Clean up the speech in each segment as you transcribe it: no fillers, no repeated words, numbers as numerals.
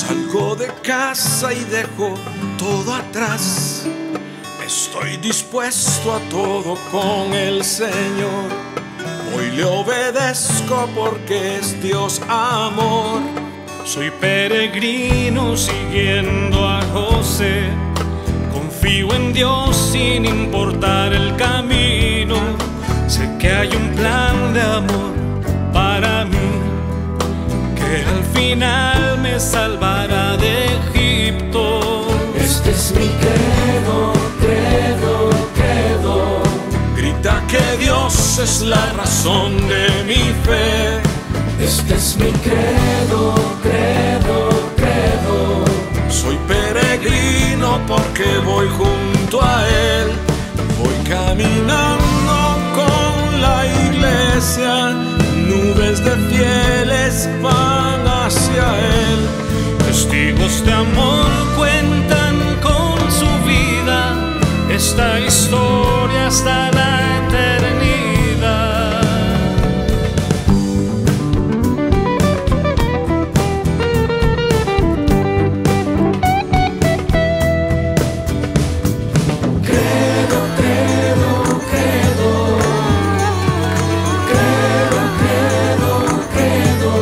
Salgo de casa y dejo todo atrás. Estoy dispuesto a todo con el Señor. Hoy le obedezco porque es Dios amor. Soy peregrino siguiendo a José. Confío en Dios sin importar el camino. Sé que hay un plan de amor para mí, que al final me salvará de Egipto. Este es mi credo, credo, credo. Grita que Dios es la razón de mi fe. Este es mi credo, credo, credo. Soy peregrino porque voy junto a Él. Voy caminando con la iglesia. Nubes de fieles van hacia Él. Testigos de amor cuentan con su vida esta historia hasta la eternidad. Credo, credo, credo. Credo, credo, credo.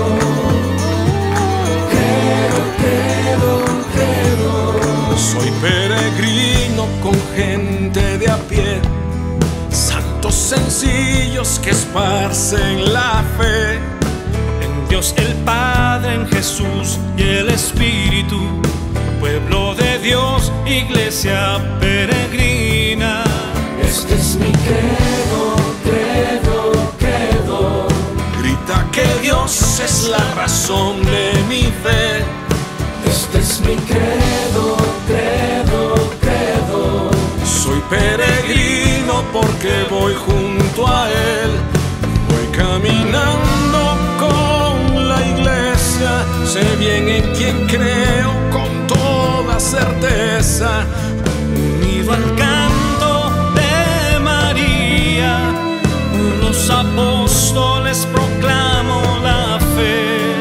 Credo, credo, credo. Soy peregrino con gente de a pie, santos sencillos que esparcen la fe. En Dios el Padre, en Jesús y el Espíritu, pueblo de Dios, iglesia peregrina. Este es mi credo, credo, credo. Grita que Dios es la razón de mi fe. Este es mi credo, credo, credo. Soy peregrino porque voy junto a Él. Voy caminando con la iglesia. Sé bien en quién creo con toda certeza. Unido al canto de María, los apóstoles proclamo la fe.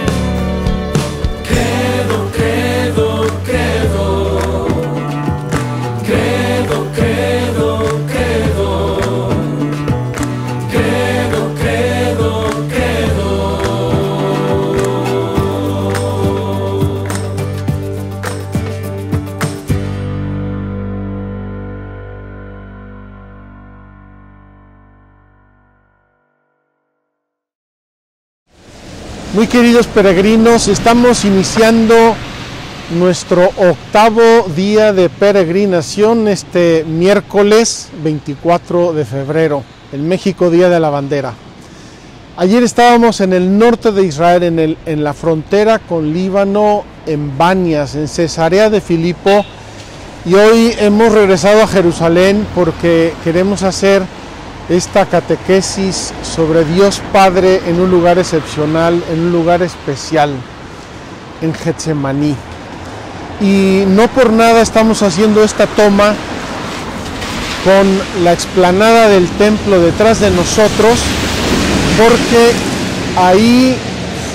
Credo, credo, credo. Credo, credo, credo. Credo, credo, credo. Muy queridos peregrinos, estamos iniciando nuestro 8º día de peregrinación este miércoles 24 de febrero, el México Día de la Bandera. Ayer estábamos en el norte de Israel, en la frontera con Líbano, en Banias, en Cesarea de Filipo, y hoy hemos regresado a Jerusalén porque queremos hacer esta catequesis sobre Dios Padre en un lugar excepcional, en un lugar especial, en Getsemaní. Y no por nada estamos haciendo esta toma con la explanada del templo detrás de nosotros, porque ahí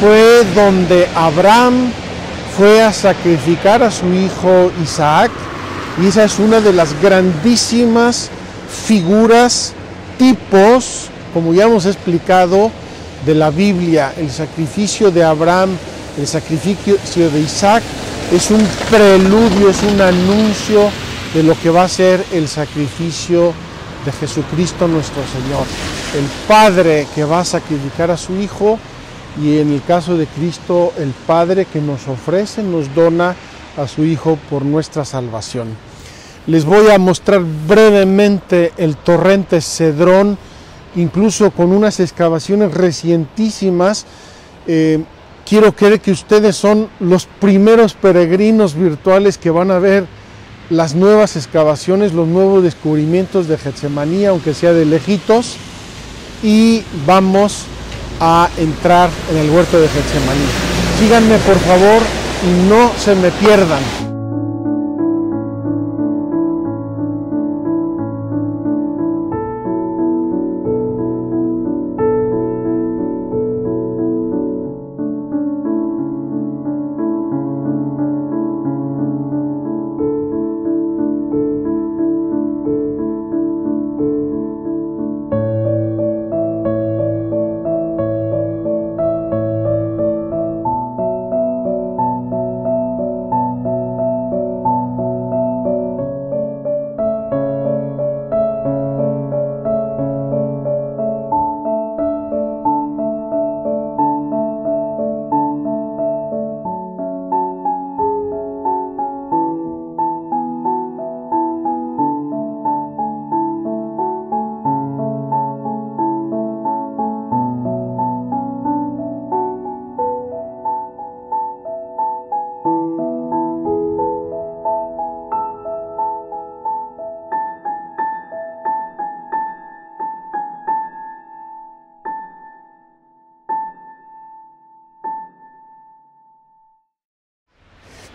fue donde Abraham fue a sacrificar a su hijo Isaac, y esa es una de las grandísimas figuras, tipos, como ya hemos explicado, de la Biblia. El sacrificio de Abraham, el sacrificio de Isaac, es un preludio, es un anuncio de lo que va a ser el sacrificio de Jesucristo nuestro Señor. El Padre que va a sacrificar a su Hijo, y en el caso de Cristo, el Padre que nos ofrece, nos dona a su Hijo por nuestra salvación. Les voy a mostrar brevemente el torrente Cedrón, incluso con unas excavaciones recientísimas. Quiero creer que ustedes son los primeros peregrinos virtuales que van a ver las nuevas excavaciones, los nuevos descubrimientos de Getsemaní, aunque sea de lejitos, y vamos a entrar en el huerto de Getsemaní. Síganme por favor y no se me pierdan.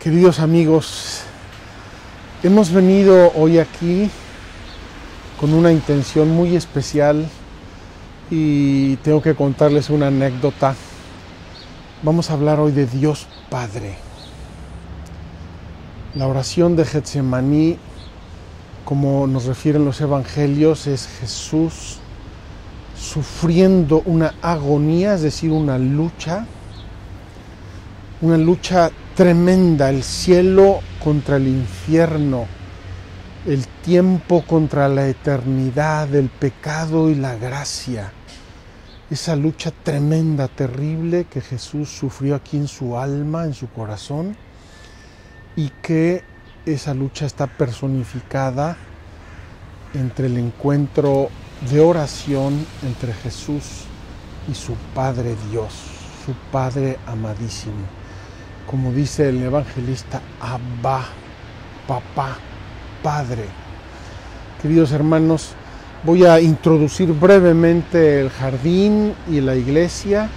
Queridos amigos, hemos venido hoy aquí con una intención muy especial y tengo que contarles una anécdota. Vamos a hablar hoy de Dios Padre. La oración de Getsemaní, como nos refieren los evangelios, es Jesús sufriendo una agonía, es decir, una lucha tremenda, el cielo contra el infierno, el tiempo contra la eternidad, el pecado y la gracia. Esa lucha tremenda, terrible que Jesús sufrió aquí en su alma, en su corazón, y que esa lucha está personificada entre el encuentro de oración entre Jesús y su Padre Dios, su Padre amadísimo. Como dice el evangelista, Abba, Papá, Padre. Queridos hermanos, voy a introducir brevemente el jardín y la iglesia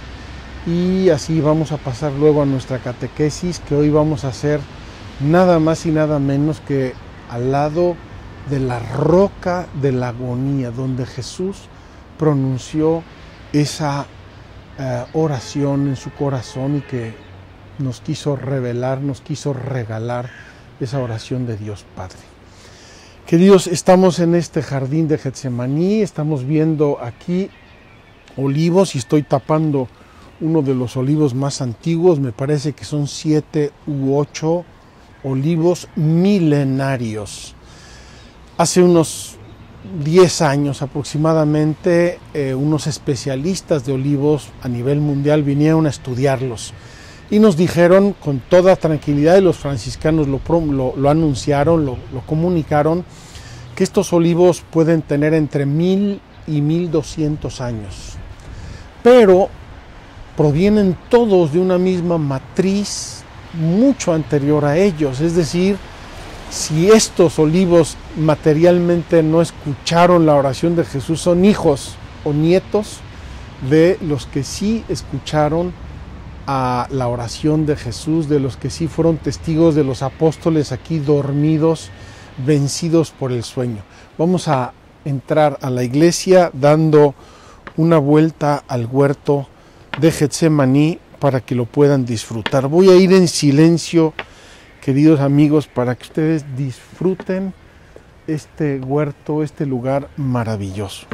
y así vamos a pasar luego a nuestra catequesis, que hoy vamos a hacer nada más y nada menos que al lado de la roca de la agonía, donde Jesús pronunció esa oración en su corazón y que nos quiso revelar, nos quiso regalar esa oración de Dios Padre. Queridos, estamos en este jardín de Getsemaní, estamos viendo aquí olivos y estoy tapando uno de los olivos más antiguos, me parece que son 7 u 8 olivos milenarios. Hace unos 10 años aproximadamente, unos especialistas de olivos a nivel mundial vinieron a estudiarlos y nos dijeron con toda tranquilidad, y los franciscanos lo anunciaron, lo comunicaron, que estos olivos pueden tener entre 1000 y 1200 años, pero provienen todos de una misma matriz mucho anterior a ellos. Es decir, si estos olivos materialmente no escucharon la oración de Jesús, son hijos o nietos de los que sí escucharon a la oración de Jesús, de los que sí fueron testigos de los apóstoles aquí dormidos, vencidos por el sueño. Vamos a entrar a la iglesia dando una vuelta al huerto de Getsemaní para que lo puedan disfrutar. Voy a ir en silencio, queridos amigos, para que ustedes disfruten este huerto, este lugar maravilloso.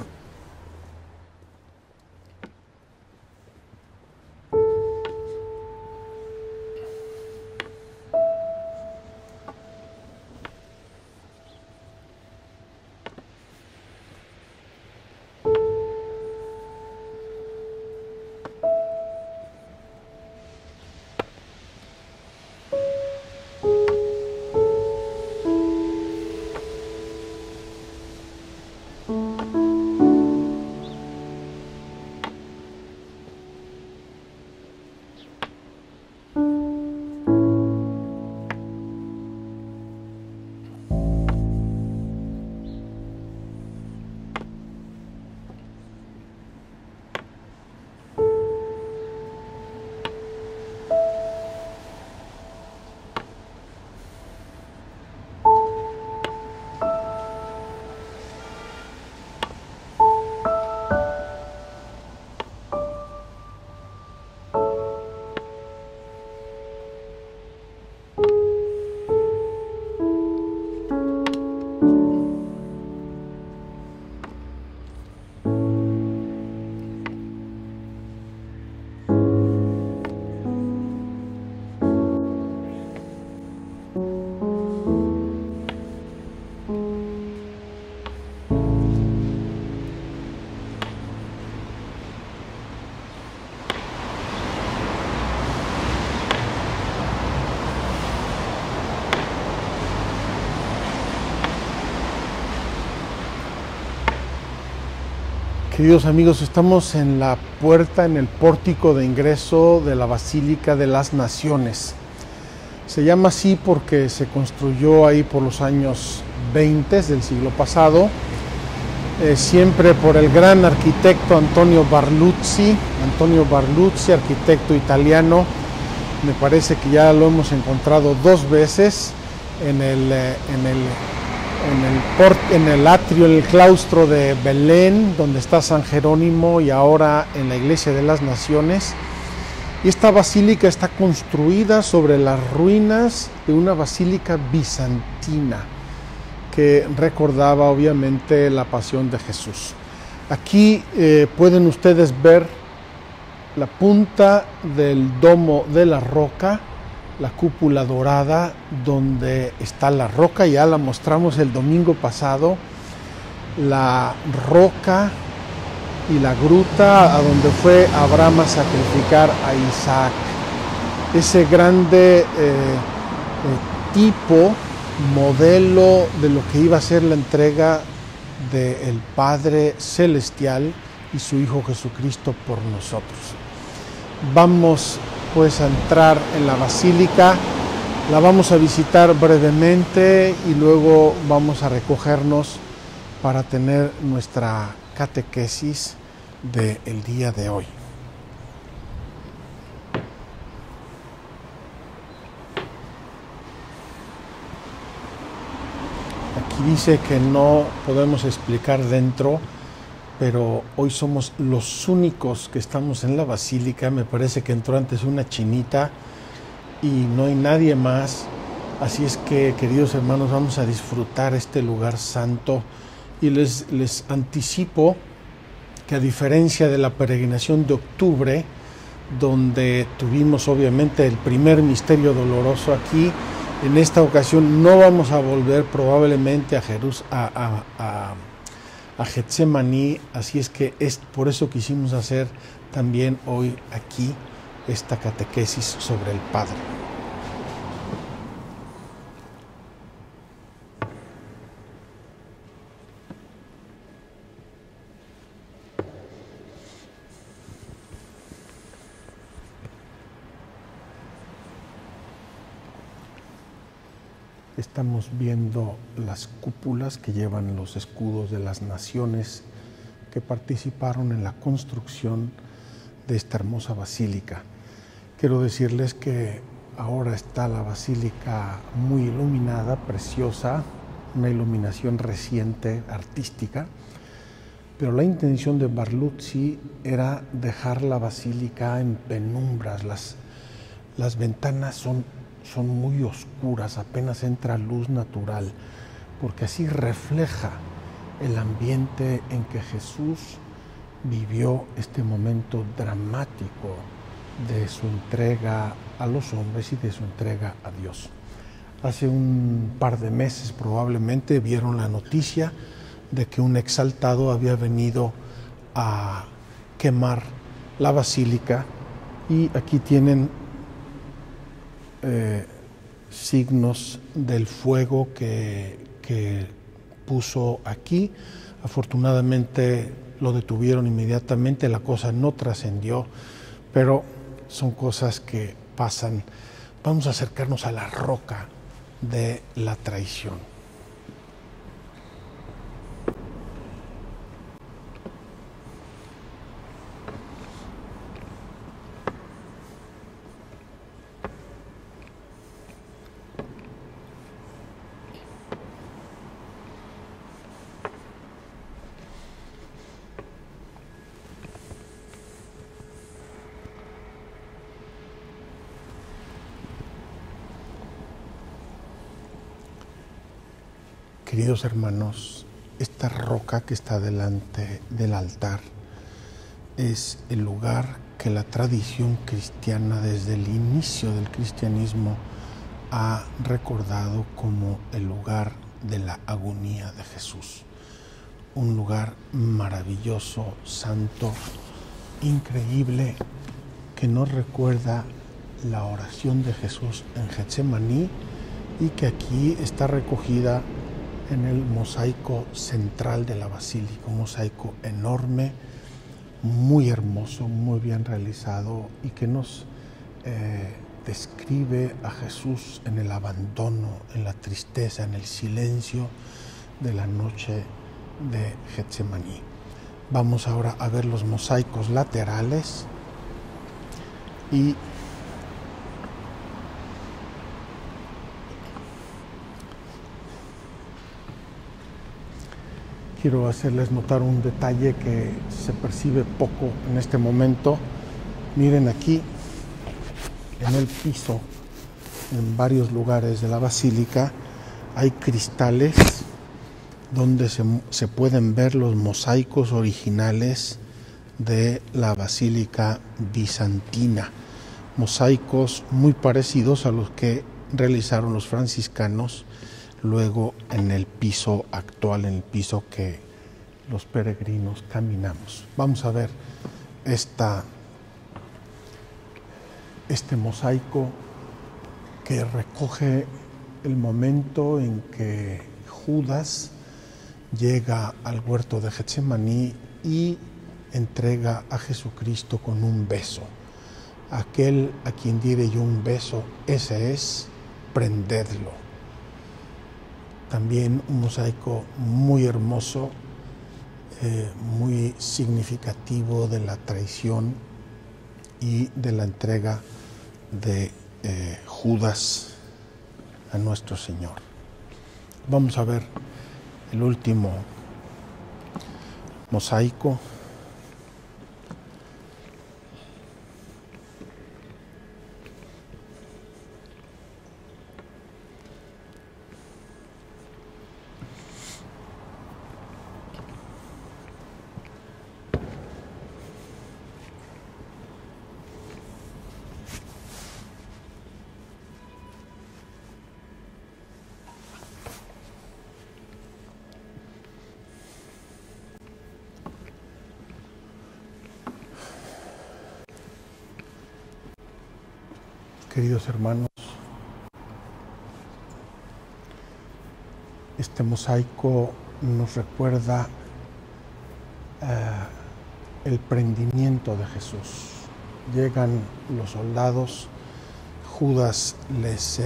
Queridos amigos, estamos en la puerta, en el pórtico de ingreso de la Basílica de las Naciones. Se llama así porque se construyó ahí por los años 20 del siglo pasado, siempre por el gran arquitecto Antonio Barluzzi, arquitecto italiano, Me parece que ya lo hemos encontrado 2 veces en el atrio, en el claustro de Belén, donde está San Jerónimo, y ahora en la Iglesia de las Naciones. Y esta basílica está construida sobre las ruinas de una basílica bizantina que recordaba obviamente la pasión de Jesús. Aquí pueden ustedes ver la punta del domo de la roca, la cúpula dorada donde está la roca. Ya la mostramos el domingo pasado, la roca y la gruta a donde fue Abraham a sacrificar a Isaac. Ese grande tipo, modelo de lo que iba a ser la entrega del Padre Celestial y su Hijo Jesucristo por nosotros. Vamos pues a entrar en la basílica, la vamos a visitar brevemente y luego vamos a recogernos para tener nuestra catequesis del día de hoy. Aquí dice que no podemos explicar dentro, pero hoy somos los únicos que estamos en la basílica. Me parece que entró antes una chinita y no hay nadie más. Así es que, queridos hermanos, vamos a disfrutar este lugar santo. Y les anticipo que, a diferencia de la peregrinación de octubre, donde tuvimos obviamente el primer misterio doloroso, aquí en esta ocasión no vamos a volver probablemente a Getsemaní. Así es que es por eso quisimos hacer también hoy aquí esta catequesis sobre el Padre. Estamos viendo las cúpulas que llevan los escudos de las naciones que participaron en la construcción de esta hermosa basílica. Quiero decirles que ahora está la basílica muy iluminada, preciosa, una iluminación reciente, artística, pero la intención de Barluzzi era dejar la basílica en penumbras. Las ventanas son muy oscuras, apenas entra luz natural, porque así refleja el ambiente en que Jesús vivió este momento dramático de su entrega a los hombres y de su entrega a Dios. Hace un par de meses probablemente vieron la noticia de que un exaltado había venido a quemar la basílica, y aquí tienen signos del fuego que puso aquí. Afortunadamente lo detuvieron inmediatamente, la cosa no trascendió, pero son cosas que pasan. Vamos a acercarnos a la roca de la traición. Queridos hermanos, esta roca que está delante del altar es el lugar que la tradición cristiana desde el inicio del cristianismo ha recordado como el lugar de la agonía de Jesús. Un lugar maravilloso, santo, increíble, que nos recuerda la oración de Jesús en Getsemaní y que aquí está recogida en el mosaico central de la basílica, un mosaico enorme, muy hermoso, muy bien realizado, y que nos describe a Jesús en el abandono, en la tristeza, en el silencio de la noche de Getsemaní. Vamos ahora a ver los mosaicos laterales y quiero hacerles notar un detalle que se percibe poco en este momento. Miren aquí, en el piso, en varios lugares de la basílica, hay cristales donde se pueden ver los mosaicos originales de la basílica bizantina. Mosaicos muy parecidos a los que realizaron los franciscanos luego en el piso actual, en el piso que los peregrinos caminamos. Vamos a ver este mosaico que recoge el momento en que Judas llega al huerto de Getsemaní y entrega a Jesucristo con un beso. Aquel a quien diere yo un beso, ese es, prendedlo. También un mosaico muy hermoso, muy significativo de la traición y de la entrega de Judas a nuestro Señor. Vamos a ver el último mosaico. Queridos hermanos, este mosaico nos recuerda el prendimiento de Jesús. Llegan los soldados, Judas les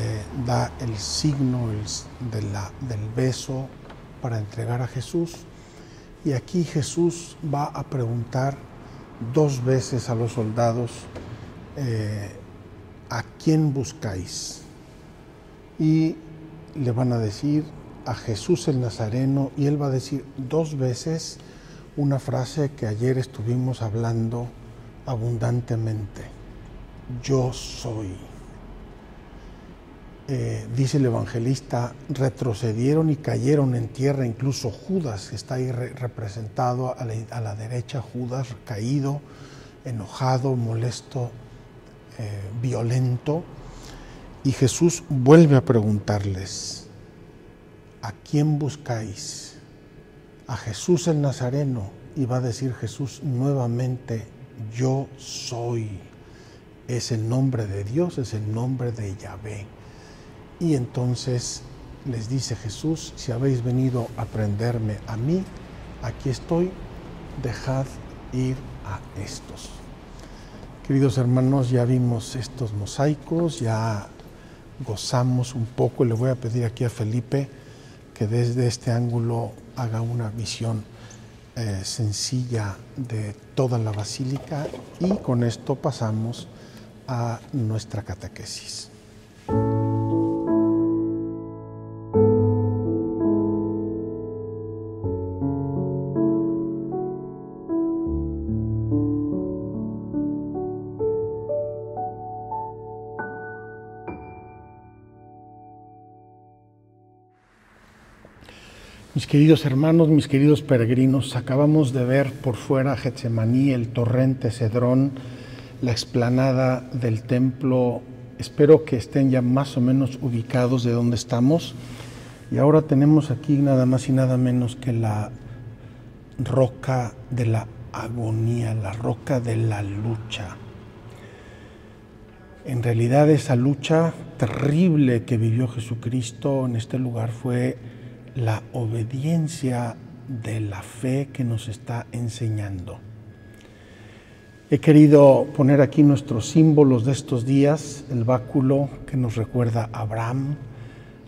da el signo del beso para entregar a Jesús, y aquí Jesús va a preguntar 2 veces a los soldados, ¿a quién buscáis? Y le van a decir a Jesús el Nazareno, y él va a decir 2 veces una frase que ayer estuvimos hablando abundantemente: yo soy. Dice el evangelista, retrocedieron y cayeron en tierra, incluso Judas está ahí representado a la derecha, Judas caído, enojado, molesto, violento, y Jesús vuelve a preguntarles: ¿a quién buscáis? A Jesús el Nazareno, y va a decir Jesús nuevamente: yo soy. Es el nombre de Dios, es el nombre de Yahvé. Y entonces les dice Jesús: si habéis venido a prenderme a mí, aquí estoy, dejad ir a estos. Queridos hermanos, ya vimos estos mosaicos, ya gozamos un poco. Le voy a pedir aquí a Felipe que desde este ángulo haga una visión sencilla de toda la basílica, y con esto pasamos a nuestra catequesis. Mis queridos hermanos, mis queridos peregrinos, acabamos de ver por fuera Getsemaní, el torrente Cedrón, la explanada del templo. Espero que estén ya más o menos ubicados de dónde estamos. Y ahora tenemos aquí nada más y nada menos que la roca de la agonía, la roca de la lucha. En realidad, esa lucha terrible que vivió Jesucristo en este lugar fue la obediencia de la fe que nos está enseñando. He querido poner aquí nuestros símbolos de estos días, el báculo que nos recuerda a Abraham,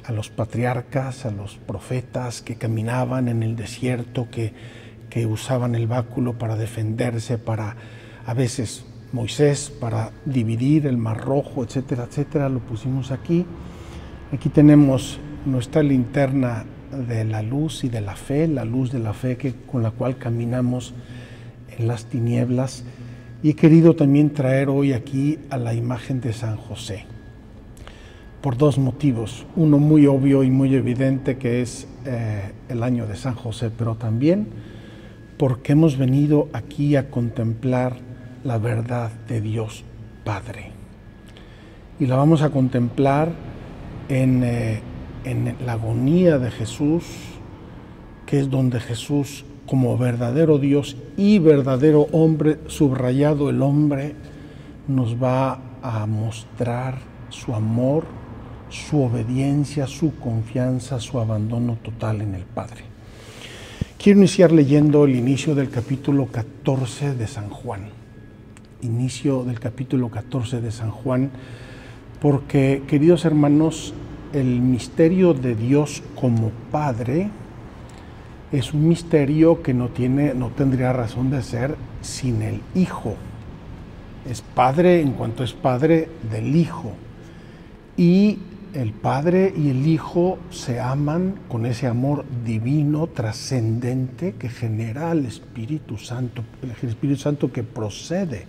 a los patriarcas, a los profetas que caminaban en el desierto, que usaban el báculo para defenderse, para a veces Moisés, para dividir el Mar Rojo, etcétera, etcétera. Lo pusimos aquí. Aquí tenemos nuestra linterna de la luz y de la fe, la luz de la fe con la cual caminamos en las tinieblas. Y he querido también traer hoy aquí a la imagen de San José, por dos motivos. Uno muy obvio y muy evidente, que es el año de San José, pero también porque hemos venido aquí a contemplar la verdad de Dios Padre. Y la vamos a contemplar en la agonía de Jesús, que es donde Jesús, como verdadero Dios y verdadero hombre, subrayado el hombre, nos va a mostrar su amor, su obediencia, su confianza, su abandono total en el Padre. Quiero iniciar leyendo el inicio del capítulo 14 de San Juan. Inicio del capítulo 14 de San Juan, porque, queridos hermanos, el misterio de Dios como Padre es un misterio que no tendría razón de ser sin el Hijo. Es Padre en cuanto es Padre del Hijo. Y el Padre y el Hijo se aman con ese amor divino, trascendente, que genera el Espíritu Santo que procede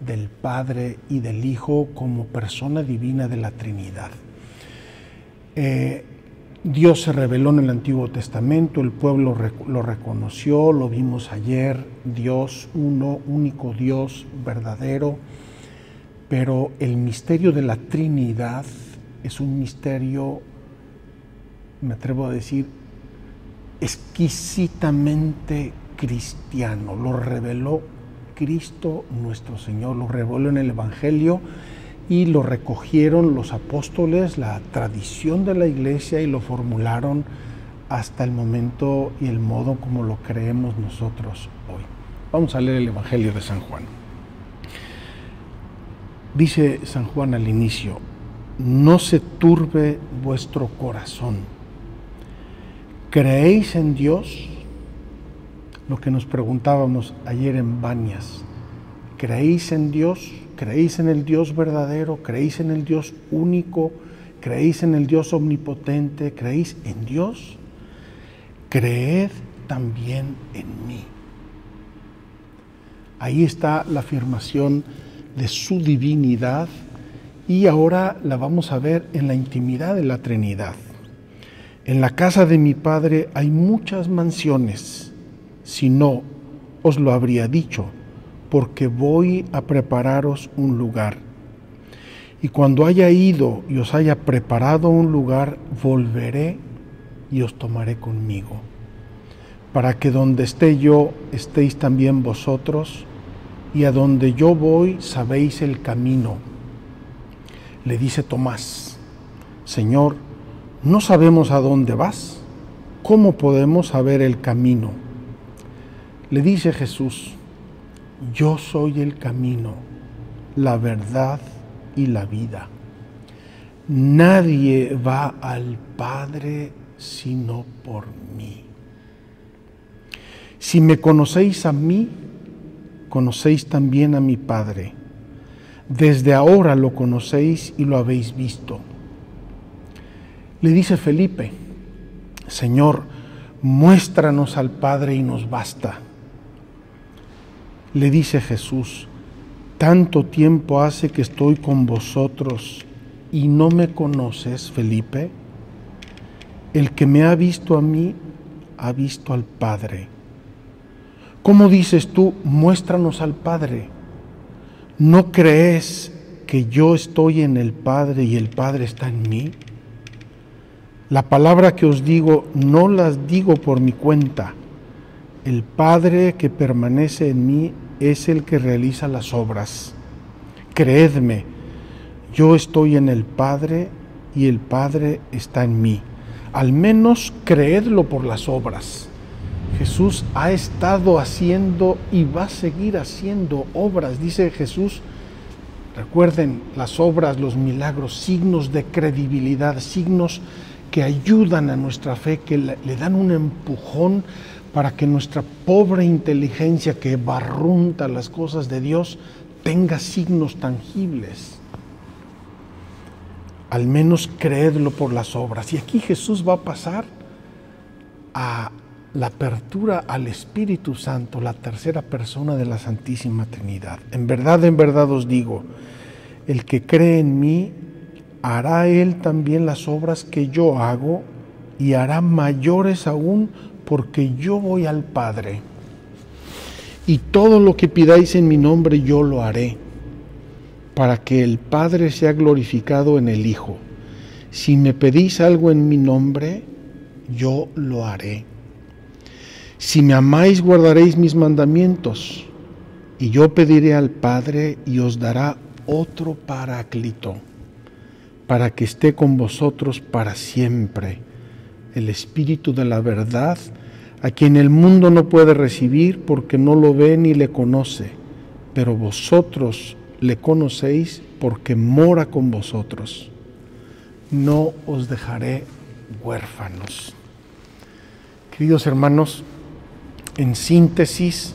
del Padre y del Hijo como persona divina de la Trinidad. Dios se reveló en el Antiguo Testamento, el pueblo lo reconoció, lo vimos ayer, Dios uno, único Dios, verdadero, pero el misterio de la Trinidad es un misterio, me atrevo a decir, exquisitamente cristiano. Lo reveló Cristo nuestro Señor, lo reveló en el Evangelio y lo recogieron los apóstoles, la tradición de la Iglesia, y lo formularon hasta el momento y el modo como lo creemos nosotros hoy. Vamos a leer el Evangelio de San Juan. Dice San Juan al inicio: no se turbe vuestro corazón. ¿Creéis en Dios? Lo que nos preguntábamos ayer en Banias. ¿Creéis en Dios? ¿Creéis en el Dios verdadero? ¿Creéis en el Dios único? ¿Creéis en el Dios omnipotente? ¿Creéis en Dios? Creed también en mí. Ahí está la afirmación de su divinidad, y ahora la vamos a ver en la intimidad de la Trinidad. En la casa de mi Padre hay muchas mansiones, si no, os lo habría dicho, porque voy a prepararos un lugar. Y cuando haya ido y os haya preparado un lugar, volveré y os tomaré conmigo, para que donde esté yo, estéis también vosotros, y a donde yo voy sabéis el camino. Le dice Tomás: Señor, no sabemos a dónde vas, ¿cómo podemos saber el camino? Le dice Jesús: yo soy el camino, la verdad y la vida. Nadie va al Padre sino por mí. Si me conocéis a mí, conocéis también a mi Padre. Desde ahora lo conocéis y lo habéis visto. Le dice Felipe: Señor, muéstranos al Padre y nos basta. Le dice Jesús: tanto tiempo hace que estoy con vosotros y no me conoces, Felipe. El que me ha visto a mí, ha visto al Padre. ¿Cómo dices tú, muéstranos al Padre? ¿No crees que yo estoy en el Padre y el Padre está en mí? La palabra que os digo, no las digo por mi cuenta. El Padre que permanece en mí es el que realiza las obras. Creedme, yo estoy en el Padre y el Padre está en mí. Al menos creedlo por las obras. Jesús ha estado haciendo y va a seguir haciendo obras, dice Jesús. Recuerden, las obras, los milagros, signos de credibilidad, signos que ayudan a nuestra fe, que le dan un empujón para que nuestra pobre inteligencia que barrunta las cosas de Dios tenga signos tangibles. Al menos creedlo por las obras. Y aquí Jesús va a pasar a la apertura al Espíritu Santo, la tercera persona de la Santísima Trinidad. En verdad os digo, el que cree en mí, hará él también las obras que yo hago y hará mayores aún, porque yo voy al Padre. Y todo lo que pidáis en mi nombre yo lo haré, para que el Padre sea glorificado en el Hijo. Si me pedís algo en mi nombre, yo lo haré. Si me amáis, guardaréis mis mandamientos, y yo pediré al Padre y os dará otro Paráclito, para que esté con vosotros para siempre, el Espíritu de la verdad, a quien el mundo no puede recibir porque no lo ve ni le conoce, pero vosotros le conocéis porque mora con vosotros. No os dejaré huérfanos. Queridos hermanos, en síntesis,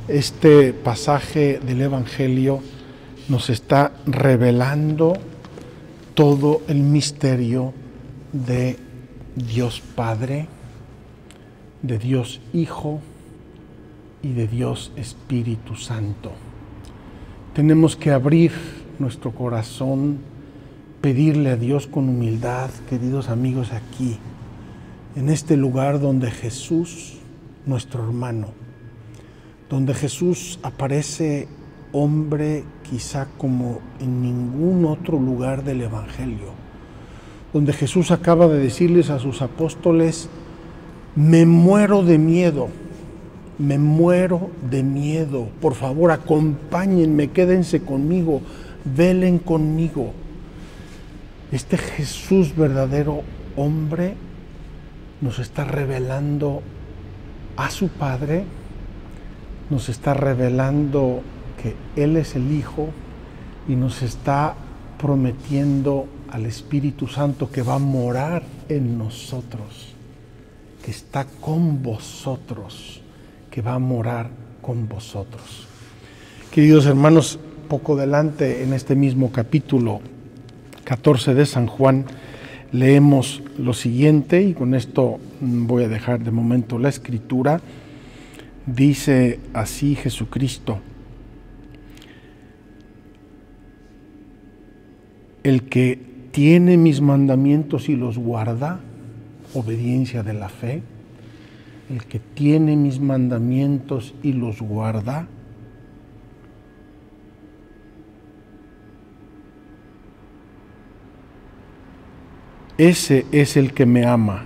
este pasaje del Evangelio nos está revelando todo el misterio de Dios Padre, de Dios Hijo y de Dios Espíritu Santo. Tenemos que abrir nuestro corazón, pedirle a Dios con humildad, queridos amigos, aquí, en este lugar donde Jesús, nuestro hermano, donde Jesús aparece hombre quizá como en ningún otro lugar del Evangelio, donde Jesús acaba de decirles a sus apóstoles: me muero de miedo, por favor acompáñenme, quédense conmigo, velen conmigo. Este Jesús verdadero hombre nos está revelando a su Padre, nos está revelando que Él es el Hijo y nos está prometiendo al Espíritu Santo que va a morar en nosotros, que está con vosotros, que va a morar con vosotros. Queridos hermanos, poco adelante en este mismo capítulo 14 de San Juan, leemos lo siguiente, y con esto voy a dejar de momento la escritura. Dice así Jesucristo: el que tiene mis mandamientos y los guarda, obediencia de la fe, el que tiene mis mandamientos y los guarda, ese es el que me ama,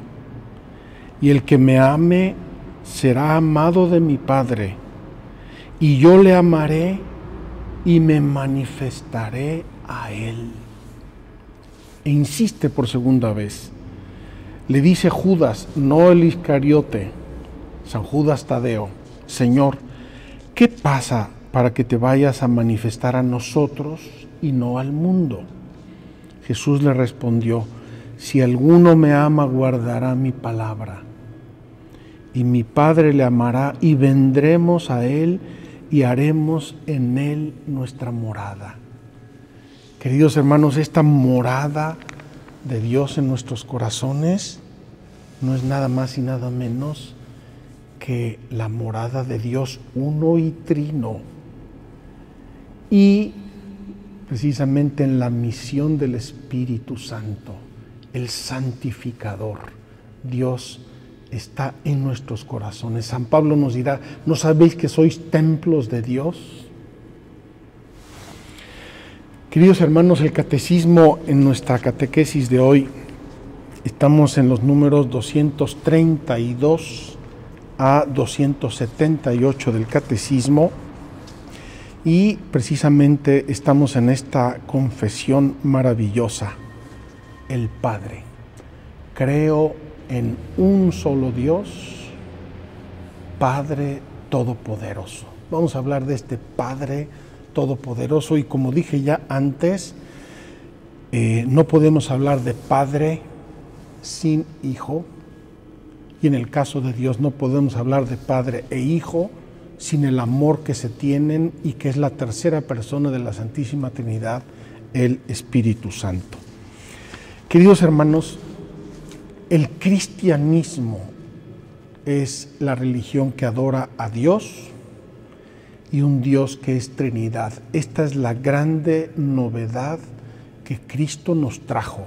y el que me ame será amado de mi Padre, y yo le amaré y me manifestaré a él. E insiste por segunda vez. Le dice Judas, no el Iscariote, San Judas Tadeo: Señor, ¿qué pasa para que te vayas a manifestar a nosotros y no al mundo? Jesús le respondió: si alguno me ama, guardará mi palabra, y mi Padre le amará, y vendremos a él y haremos en él nuestra morada. Queridos hermanos, esta morada de Dios en nuestros corazones no es nada más y nada menos que la morada de Dios uno y trino. Y precisamente en la misión del Espíritu Santo, el santificador, Dios está en nuestros corazones. San Pablo nos dirá: ¿no sabéis que sois templos de Dios? Queridos hermanos, el catecismo en nuestra catequesis de hoy, estamos en los números 232 a 278 del catecismo, y precisamente estamos en esta confesión maravillosa: el Padre. Creo en un solo Dios, Padre Todopoderoso. Vamos a hablar de este Padre Todopoderoso, y como dije ya antes, no podemos hablar de Padre sin Hijo, y en el caso de Dios no podemos hablar de Padre e Hijo sin el amor que se tienen, y que es la tercera persona de la Santísima Trinidad, el Espíritu Santo. Queridos hermanos, el cristianismo es la religión que adora a Dios y un Dios que es Trinidad. Esta es la grande novedad que Cristo nos trajo.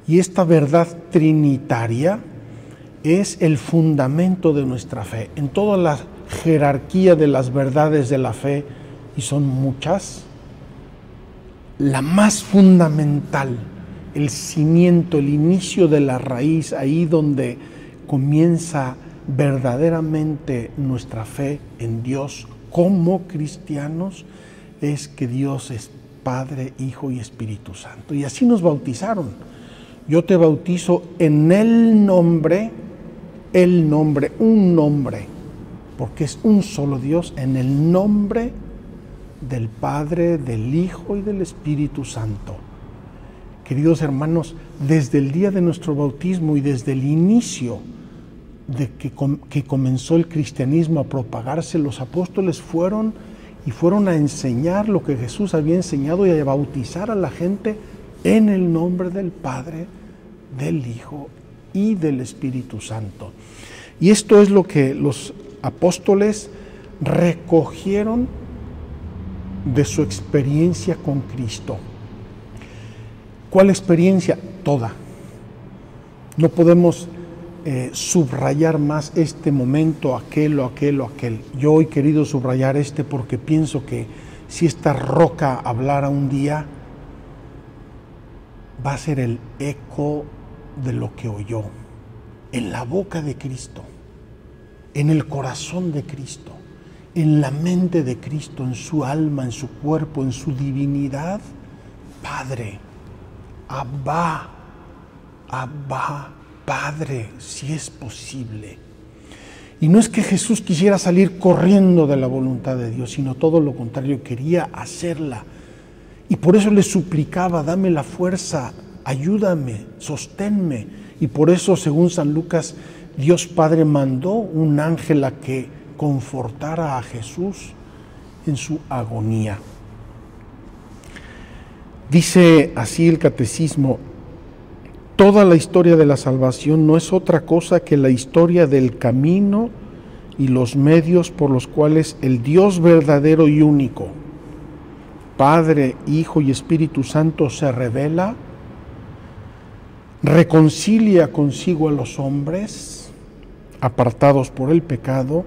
Y esta verdad trinitaria es el fundamento de nuestra fe. En toda la jerarquía de las verdades de la fe, y son muchas, la más fundamental, el cimiento, el inicio de la raíz, ahí donde comienza verdaderamente nuestra fe en Dios como cristianos, es que Dios es Padre, Hijo y Espíritu Santo. Y así nos bautizaron. Yo te bautizo en el nombre, un nombre, porque es un solo Dios, en el nombre del Padre, del Hijo y del Espíritu Santo. Queridos hermanos, desde el día de nuestro bautismo y desde el inicio de que comenzó el cristianismo a propagarse, los apóstoles fueron a enseñar lo que Jesús había enseñado y a bautizar a la gente en el nombre del Padre, del Hijo y del Espíritu Santo. Y esto es lo que los apóstoles recogieron de su experiencia con Cristo. ¿Cuál experiencia? Toda. No podemos subrayar más este momento, aquel o aquel o aquel. Yo hoy he querido subrayar este porque pienso que si esta roca hablara un día, va a ser el eco de lo que oyó en la boca de Cristo, en el corazón de Cristo, en la mente de Cristo, en su alma, en su cuerpo, en su divinidad. Padre, Abba, Abba, Padre, si es posible. Y no es que Jesús quisiera salir corriendo de la voluntad de Dios, sino todo lo contrario, quería hacerla. Y por eso le suplicaba, dame la fuerza, ayúdame, sosténme. Y por eso, según San Lucas, Dios Padre mandó un ángel a que confortara a Jesús en su agonía. Dice así el catecismo: toda la historia de la salvación no es otra cosa que la historia del camino y los medios por los cuales el Dios verdadero y único, Padre, Hijo y Espíritu Santo, se revela, reconcilia consigo a los hombres apartados por el pecado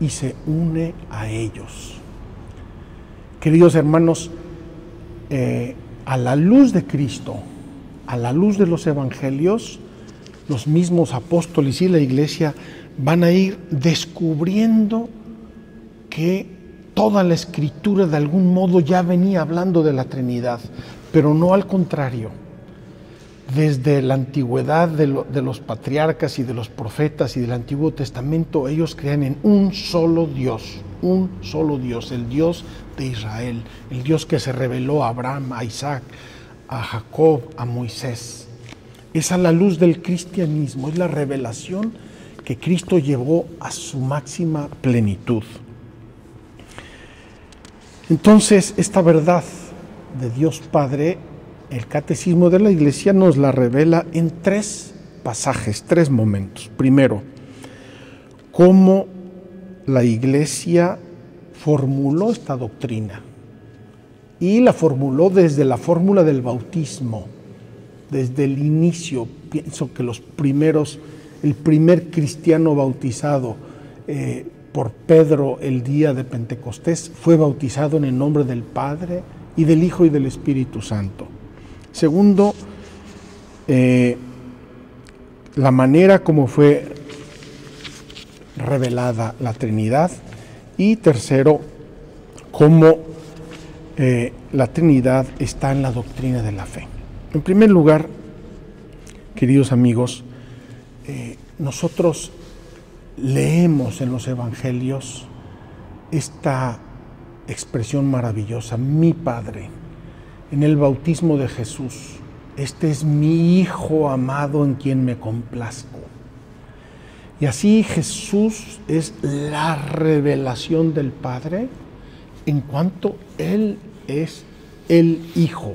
y se une a ellos. Queridos hermanos, a la luz de Cristo, a la luz de los evangelios, los mismos apóstoles y la iglesia van a ir descubriendo que toda la escritura de algún modo ya venía hablando de la Trinidad, pero no al contrario. Desde la antigüedad de los patriarcas y de los profetas y del Antiguo Testamento, ellos creían en un solo Dios, el Dios de Israel, el Dios que se reveló a Abraham, a Isaac, a Jacob, a Moisés. Es a la luz del cristianismo, es la revelación que Cristo llevó a su máxima plenitud. Entonces, esta verdad de Dios Padre, el Catecismo de la Iglesia nos la revela en 3 pasajes, 3 momentos. Primero, cómo la Iglesia formuló esta doctrina. Y la formuló desde la fórmula del bautismo, desde el inicio. Pienso que el primer cristiano bautizado por Pedro el día de Pentecostés fue bautizado en el nombre del Padre y del Hijo y del Espíritu Santo. Segundo, la manera como fue revelada la Trinidad. Y tercero, cómo la Trinidad está en la doctrina de la fe. En primer lugar, queridos amigos, nosotros leemos en los evangelios esta expresión maravillosa: mi Padre. En el bautismo de Jesús, este es mi Hijo amado en quien me complazco. Y así Jesús es la revelación del Padre en cuanto Él es el Hijo.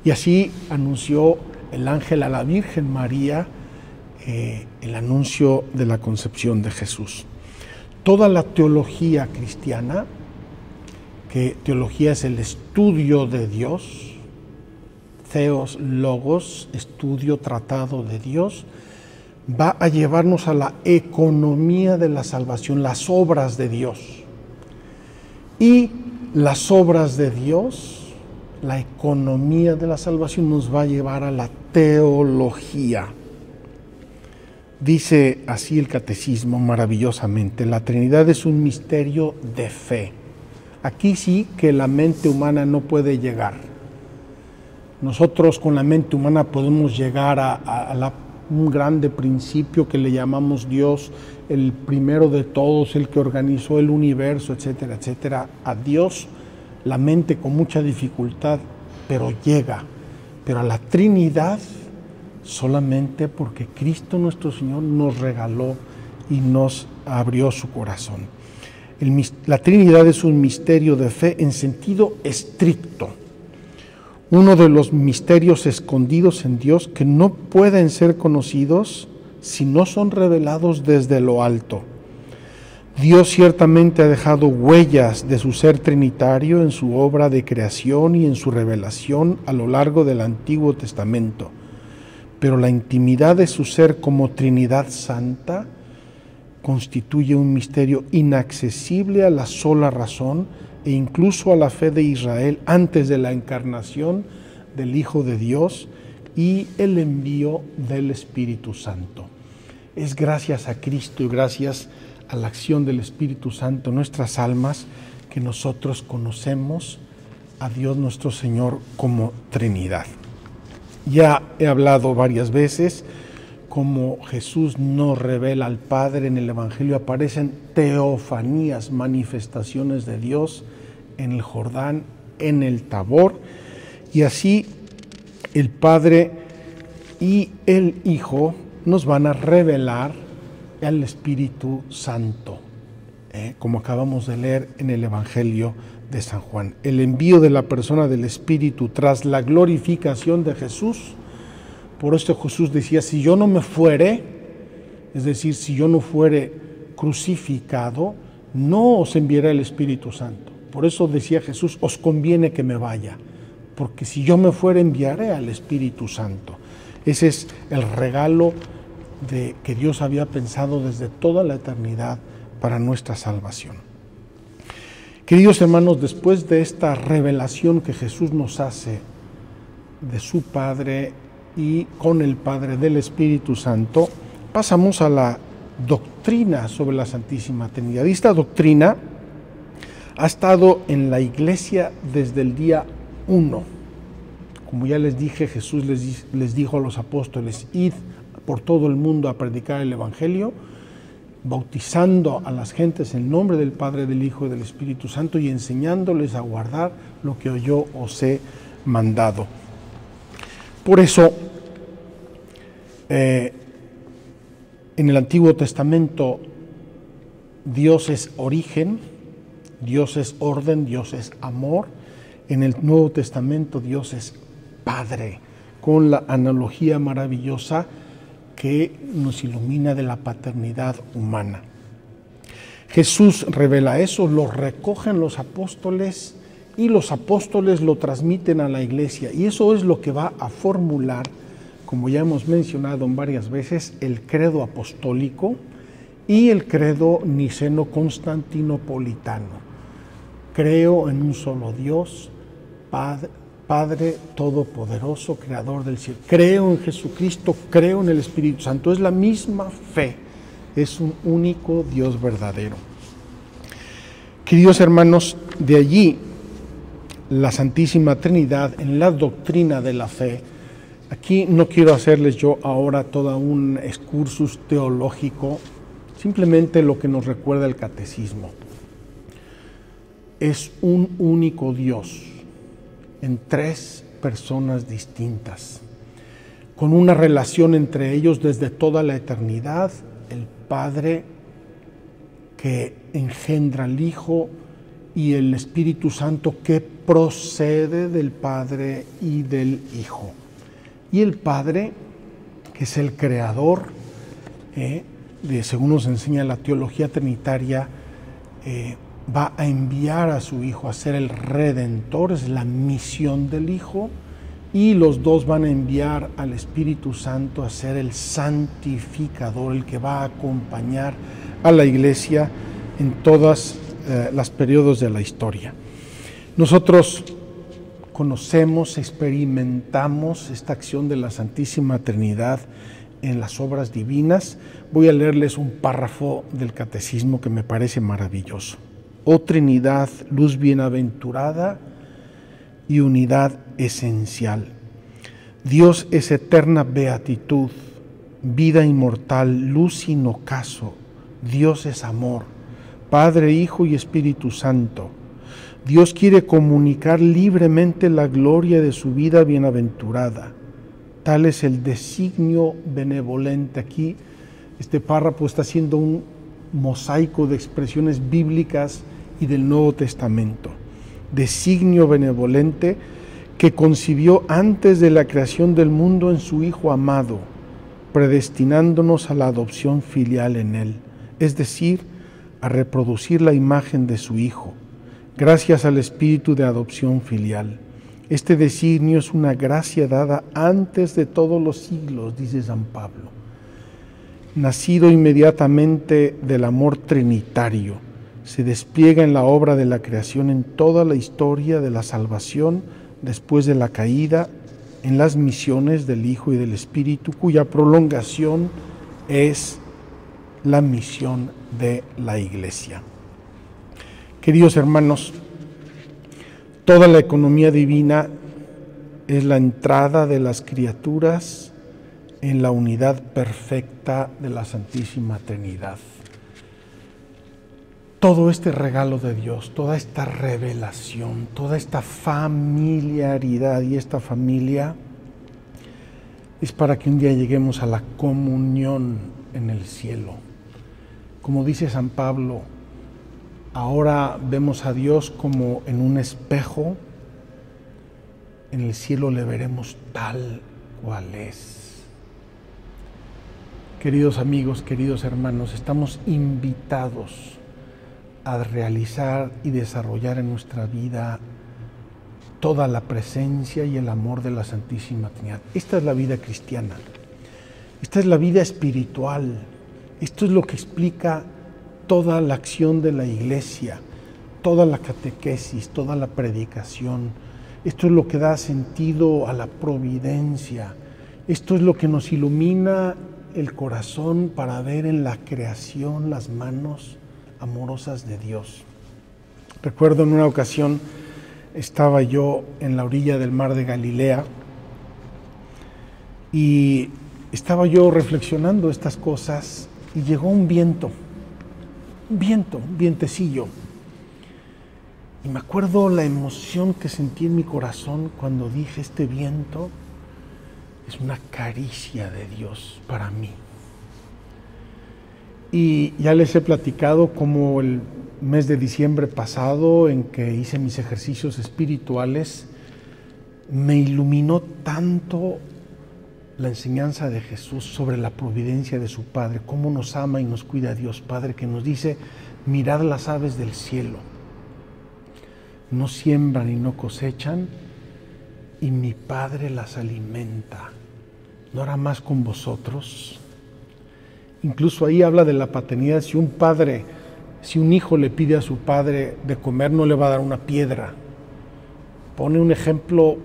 Y así anunció el ángel a la Virgen María el anuncio de la concepción de Jesús. Toda la teología cristiana, que teología es el estudio de Dios, theos, logos, estudio, tratado de Dios, va a llevarnos a la economía de la salvación, las obras de Dios. Y las obras de Dios, la economía de la salvación, nos va a llevar a la teología. Dice así el catecismo maravillosamente: la Trinidad es un misterio de fe. Aquí sí que la mente humana no puede llegar. Nosotros con la mente humana podemos llegar a un grande principio que le llamamos Dios, el primero de todos, el que organizó el universo, etcétera, etcétera. A Dios la mente con mucha dificultad, pero llega. Pero a la Trinidad solamente porque Cristo nuestro Señor nos regaló y nos abrió su corazón. La Trinidad es un misterio de fe en sentido estricto. Uno de los misterios escondidos en Dios que no pueden ser conocidos si no son revelados desde lo alto. Dios ciertamente ha dejado huellas de su ser trinitario en su obra de creación y en su revelación a lo largo del Antiguo Testamento, pero la intimidad de su ser como Trinidad Santa constituye un misterio inaccesible a la sola razón e incluso a la fe de Israel antes de la encarnación del Hijo de Dios y el envío del Espíritu Santo. Es gracias a Cristo y gracias a la acción del Espíritu Santo en nuestras almas que nosotros conocemos a Dios nuestro Señor como Trinidad. Ya he hablado varias veces cómo Jesús nos revela al Padre. En el Evangelio aparecen teofanías, manifestaciones de Dios en el Jordán, en el Tabor, y así el Padre y el Hijo nos van a revelar al Espíritu Santo, como acabamos de leer en el Evangelio de San Juan. El envío de la persona del Espíritu tras la glorificación de Jesús. Por esto Jesús decía: si yo no me fuere, es decir, si yo no fuere crucificado, no os enviará el Espíritu Santo. Por eso decía Jesús: os conviene que me vaya, porque si yo me fuere, enviaré al Espíritu Santo. Ese es el regalo que Dios había pensado desde toda la eternidad para nuestra salvación. Queridos hermanos, después de esta revelación que Jesús nos hace de su Padre y con el Padre del Espíritu Santo, pasamos a la doctrina sobre la Santísima Trinidad. Y esta doctrina ha estado en la Iglesia desde el día 1. Como ya les dije, Jesús les dijo a los apóstoles: id por todo el mundo a predicar el Evangelio, bautizando a las gentes en nombre del Padre, del Hijo y del Espíritu Santo, y enseñándoles a guardar lo que yo os he mandado. Por eso, en el Antiguo Testamento, Dios es origen, Dios es orden, Dios es amor. En el Nuevo Testamento, Dios es Padre, con la analogía maravillosa que nos ilumina de la paternidad humana. Jesús revela eso, lo recogen los apóstoles y los apóstoles lo transmiten a la Iglesia, y eso es lo que va a formular, como ya hemos mencionado en varias veces, el credo apostólico y el credo niceno-constantinopolitano. Creo en un solo Dios, Padre Todopoderoso, Creador del cielo. Creo en Jesucristo, creo en el Espíritu Santo. Es la misma fe, es un único Dios verdadero. Queridos hermanos, de allí la Santísima Trinidad en la doctrina de la fe. Aquí no quiero hacerles yo ahora todo un excursus teológico, simplemente lo que nos recuerda el catecismo. Es un único Dios en tres personas distintas, con una relación entre ellos desde toda la eternidad: el Padre que engendra al Hijo y el Espíritu Santo que procede del Padre y del Hijo. Y el Padre, que es el Creador, según nos enseña la teología trinitaria, va a enviar a su Hijo a ser el Redentor, es la misión del Hijo, y los dos van a enviar al Espíritu Santo a ser el santificador, el que va a acompañar a la Iglesia en todos los periodos de la historia. Nosotros conocemos, experimentamos esta acción de la Santísima Trinidad en las obras divinas. Voy a leerles un párrafo del Catecismo que me parece maravilloso. Oh Trinidad, luz bienaventurada y unidad esencial. Dios es eterna beatitud, vida inmortal, luz sin ocaso. Dios es amor, Padre, Hijo y Espíritu Santo. Dios quiere comunicar libremente la gloria de su vida bienaventurada. Tal es el designio benevolente. Aquí este párrafo está haciendo un mosaico de expresiones bíblicas y del Nuevo Testamento. Designio benevolente que concibió antes de la creación del mundo en su Hijo amado, predestinándonos a la adopción filial en Él, es decir, a reproducir la imagen de su Hijo, gracias al espíritu de adopción filial. Este designio es una gracia dada antes de todos los siglos, dice San Pablo, nacido inmediatamente del amor trinitario, se despliega en la obra de la creación en toda la historia de la salvación después de la caída, en las misiones del Hijo y del Espíritu, cuya prolongación es la misión de la Iglesia. Queridos hermanos, toda la economía divina es la entrada de las criaturas en la unidad perfecta de la Santísima Trinidad. Todo este regalo de Dios, toda esta revelación, toda esta familiaridad y esta familia es para que un día lleguemos a la comunión en el cielo. Como dice San Pablo, ahora vemos a Dios como en un espejo, en el cielo le veremos tal cual es. Queridos amigos, queridos hermanos, estamos invitados a realizar y desarrollar en nuestra vida toda la presencia y el amor de la Santísima Trinidad. Esta es la vida cristiana, esta es la vida espiritual, esto es lo que explica toda la acción de la Iglesia, toda la catequesis, toda la predicación. Esto es lo que da sentido a la providencia, esto es lo que nos ilumina el corazón para ver en la creación las manos amorosas de Dios. Recuerdo en una ocasión estaba yo en la orilla del mar de Galilea y estaba yo reflexionando estas cosas y llegó un vientecillo. Y me acuerdo la emoción que sentí en mi corazón cuando dije, este viento es una caricia de Dios para mí. Y ya les he platicado cómo el mes de diciembre pasado, en que hice mis ejercicios espirituales, me iluminó tanto la enseñanza de Jesús sobre la providencia de su Padre, cómo nos ama y nos cuida Dios Padre, que nos dice, mirad las aves del cielo, no siembran y no cosechan, y mi Padre las alimenta. ¿No hará más con vosotros? Incluso ahí habla de la paternidad. Si un hijo le pide a su padre de comer, no le va a dar una piedra. Pone un ejemplo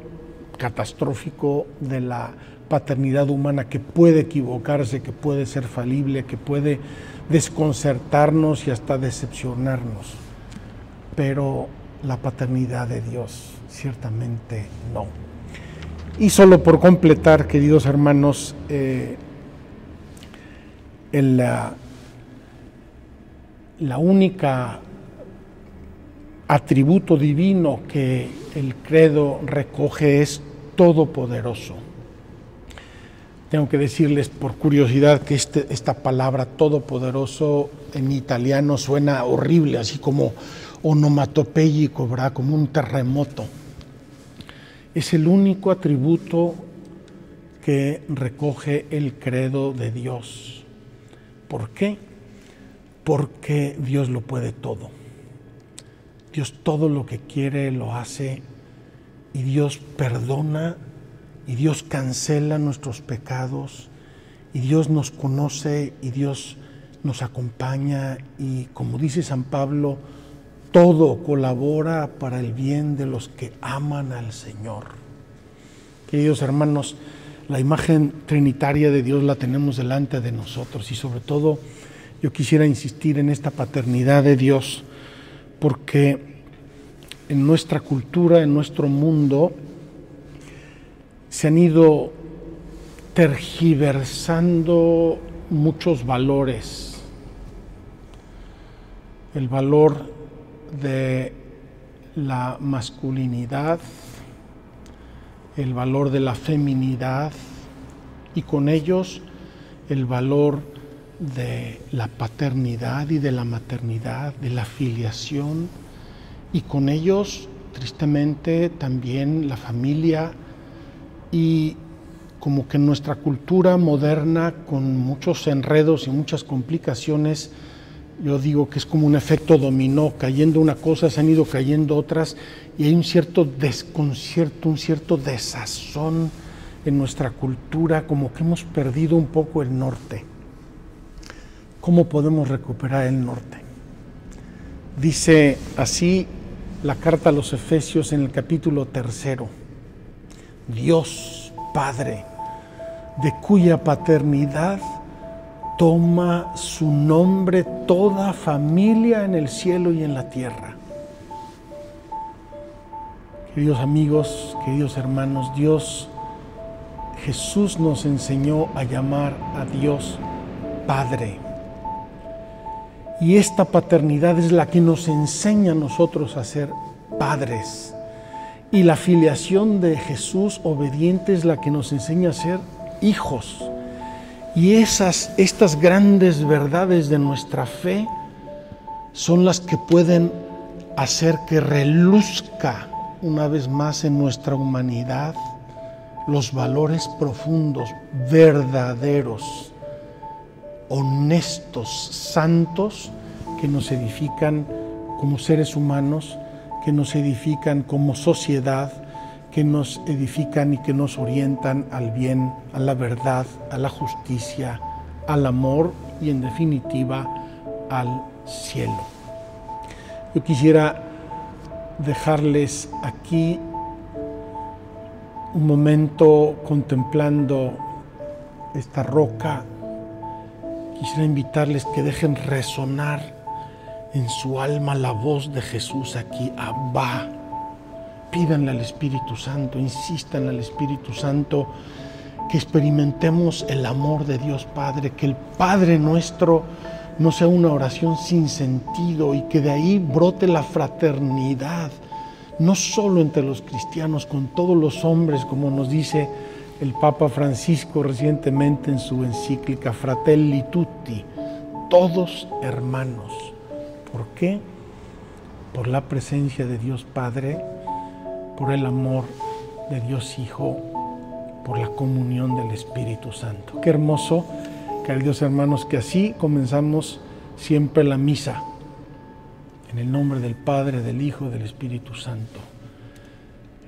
catastrófico de la paternidad humana, que puede equivocarse, que puede ser falible, que puede desconcertarnos y hasta decepcionarnos. Pero la paternidad de Dios, ciertamente no. Y solo por completar, queridos hermanos, la única atributo divino que el credo recoge es todopoderoso. Tengo que decirles por curiosidad que esta palabra todopoderoso en italiano suena horrible, así como onomatopéyico, ¿verdad? Como un terremoto. Es el único atributo que recoge el credo de Dios. ¿Por qué? Porque Dios lo puede todo. Dios todo lo que quiere lo hace, y Dios perdona, y Dios cancela nuestros pecados, y Dios nos conoce, y Dios nos acompaña, y como dice San Pablo, todo colabora para el bien de los que aman al Señor. Queridos hermanos, la imagen trinitaria de Dios la tenemos delante de nosotros, y sobre todo yo quisiera insistir en esta paternidad de Dios, porque en nuestra cultura, en nuestro mundo, se han ido tergiversando muchos valores. El valor de la masculinidad, el valor de la feminidad, y con ellos el valor de la paternidad y de la maternidad, de la filiación, y con ellos, tristemente, también la familia. Y como que nuestra cultura moderna, con muchos enredos y muchas complicaciones, yo digo que es como un efecto dominó, cayendo una cosa, se han ido cayendo otras, y hay un cierto desconcierto, un cierto desazón en nuestra cultura, como que hemos perdido un poco el norte. ¿Cómo podemos recuperar el norte? Dice así la carta a los Efesios en el capítulo 3: Dios Padre, de cuya paternidad toma su nombre toda familia en el cielo y en la tierra. Queridos amigos, queridos hermanos, Jesús nos enseñó a llamar a Dios Padre. Y esta paternidad es la que nos enseña a nosotros a ser padres. Y la filiación de Jesús obediente es la que nos enseña a ser hijos. Y estas grandes verdades de nuestra fe son las que pueden hacer que reluzca una vez más en nuestra humanidad los valores profundos, verdaderos, honestos, santos, que nos edifican como seres humanos, que nos edifican como sociedad, que nos edifican y que nos orientan al bien, a la verdad, a la justicia, al amor y, en definitiva, al cielo. Yo quisiera dejarles aquí un momento contemplando esta roca. Quisiera invitarles que dejen resonar en su alma la voz de Jesús aquí, Abba. Pídanle al Espíritu Santo, insistan al Espíritu Santo que experimentemos el amor de Dios Padre, que el Padre nuestro no sea una oración sin sentido, y que de ahí brote la fraternidad, no solo entre los cristianos, con todos los hombres, como nos dice el Papa Francisco recientemente en su encíclica Fratelli Tutti, todos hermanos. ¿Por qué? Por la presencia de Dios Padre, por el amor de Dios Hijo, por la comunión del Espíritu Santo. Qué hermoso, queridos hermanos, que así comenzamos siempre la misa, en el nombre del Padre, del Hijo y del Espíritu Santo.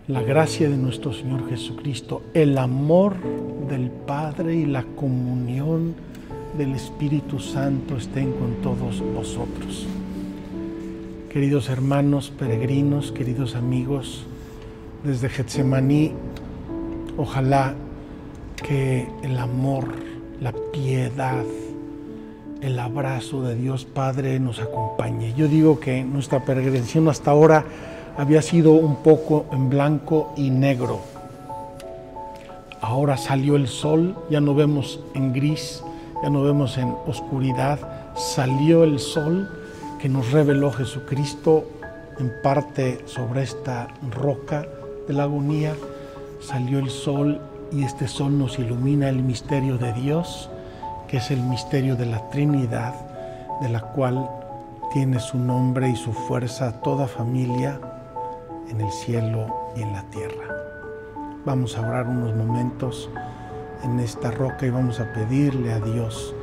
La gracia de nuestro Señor Jesucristo, el amor del Padre y la comunión del Espíritu Santo estén con todos vosotros. Queridos hermanos peregrinos, queridos amigos, desde Getsemaní, ojalá que el amor, la piedad, el abrazo de Dios Padre nos acompañe. Yo digo que nuestra peregrinación hasta ahora había sido un poco en blanco y negro. Ahora salió el sol, ya no vemos en gris, ya no vemos en oscuridad. Salió el sol que nos reveló Jesucristo en parte sobre esta roca de la agonía. Salió el sol, y este sol nos ilumina el misterio de Dios, que es el misterio de la Trinidad, de la cual tiene su nombre y su fuerza toda familia en el cielo y en la tierra. Vamos a orar unos momentos en esta roca y vamos a pedirle a Dios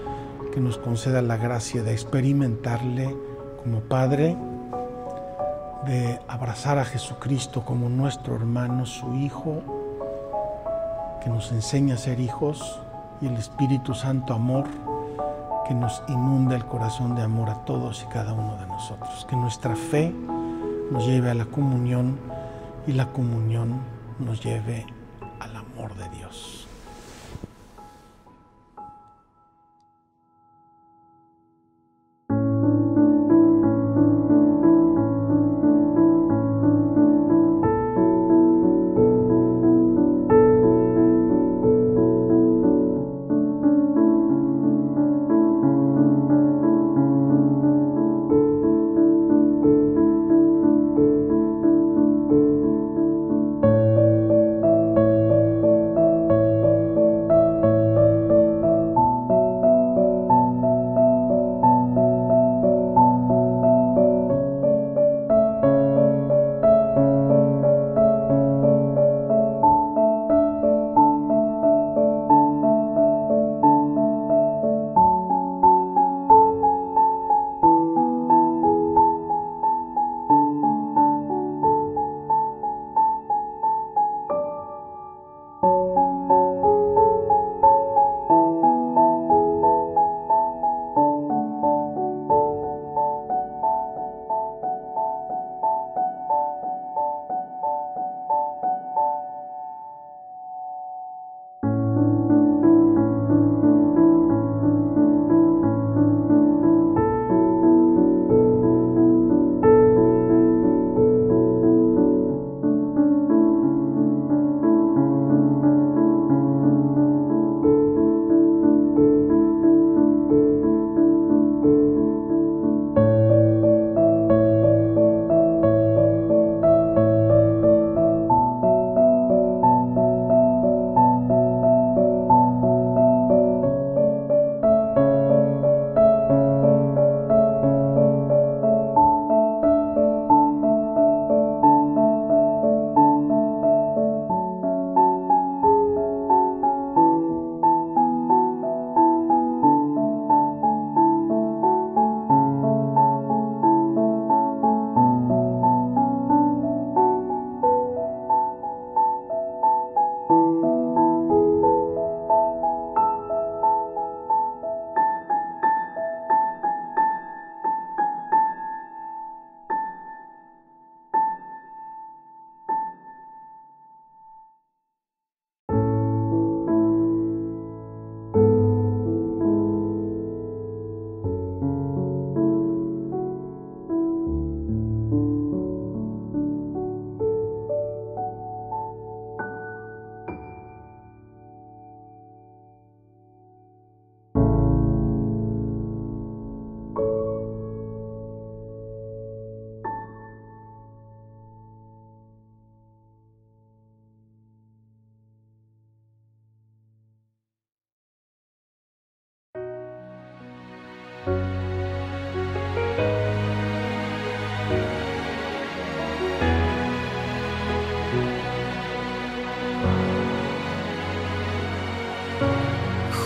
que nos conceda la gracia de experimentarle como Padre, de abrazar a Jesucristo como nuestro hermano, su Hijo, que nos enseña a ser hijos, y el Espíritu Santo amor, que nos inunda el corazón de amor a todos y cada uno de nosotros. Que nuestra fe nos lleve a la comunión y la comunión nos lleve al amor de Dios.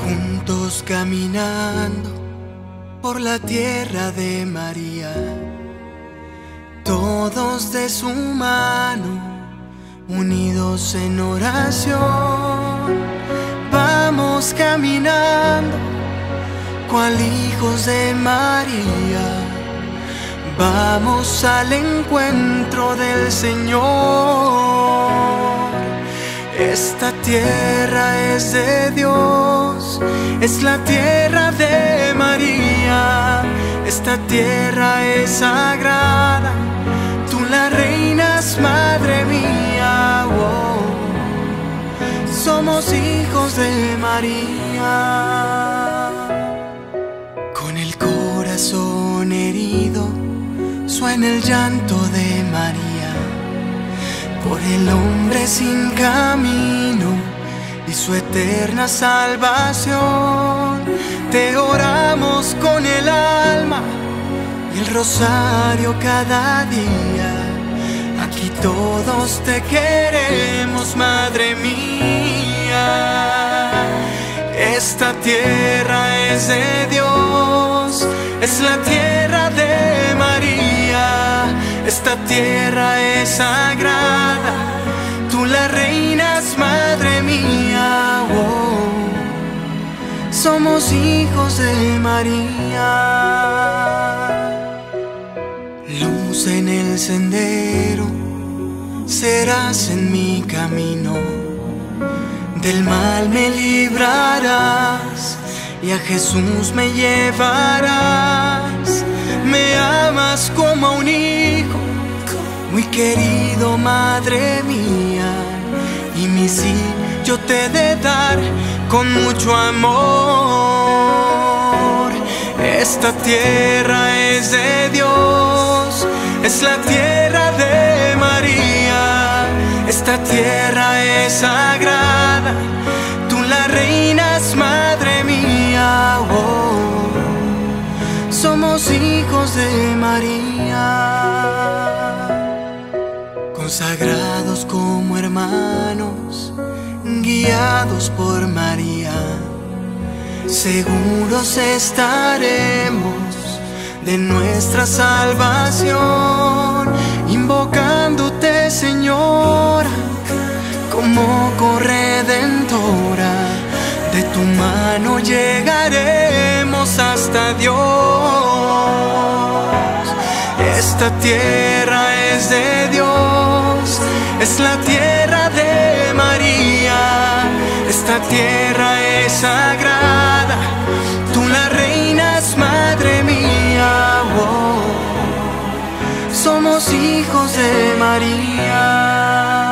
Juntos caminando por la tierra de María, todos de su mano, unidos en oración. Vamos caminando cual hijos de María, vamos al encuentro del Señor. Esta tierra es de Dios, es la tierra de María. Esta tierra es sagrada, tú la reinas, madre mía. Oh, somos hijos de María. Con el corazón herido suena el llanto de María por el hombre sin camino y su eterna salvación. Te oramos con el alma y el rosario cada día. Aquí todos te queremos, madre mía. Esta tierra es de Dios, es la tierra de María. Esta tierra es sagrada, tú la reinas, madre mía. Oh, somos hijos de María. Luz en el sendero, serás en mi camino. Del mal me librarás y a Jesús me llevarás. Me amas como a un hijo, muy querido, madre mía. Y mi sí yo te he de dar con mucho amor. Esta tierra es de Dios, es la tierra de María. Esta tierra es sagrada, tú la reinas, madre mía. Oh, somos hijos de María, consagrados como hermanos, guiados por María. Seguros estaremos de nuestra salvación, invocándote, Señora, como corredentora. De tu mano llegaremos hasta Dios. Esta tierra es de Dios, es la tierra de María. Esta tierra es sagrada, tú la reinas, madre mía. Oh, somos hijos de María.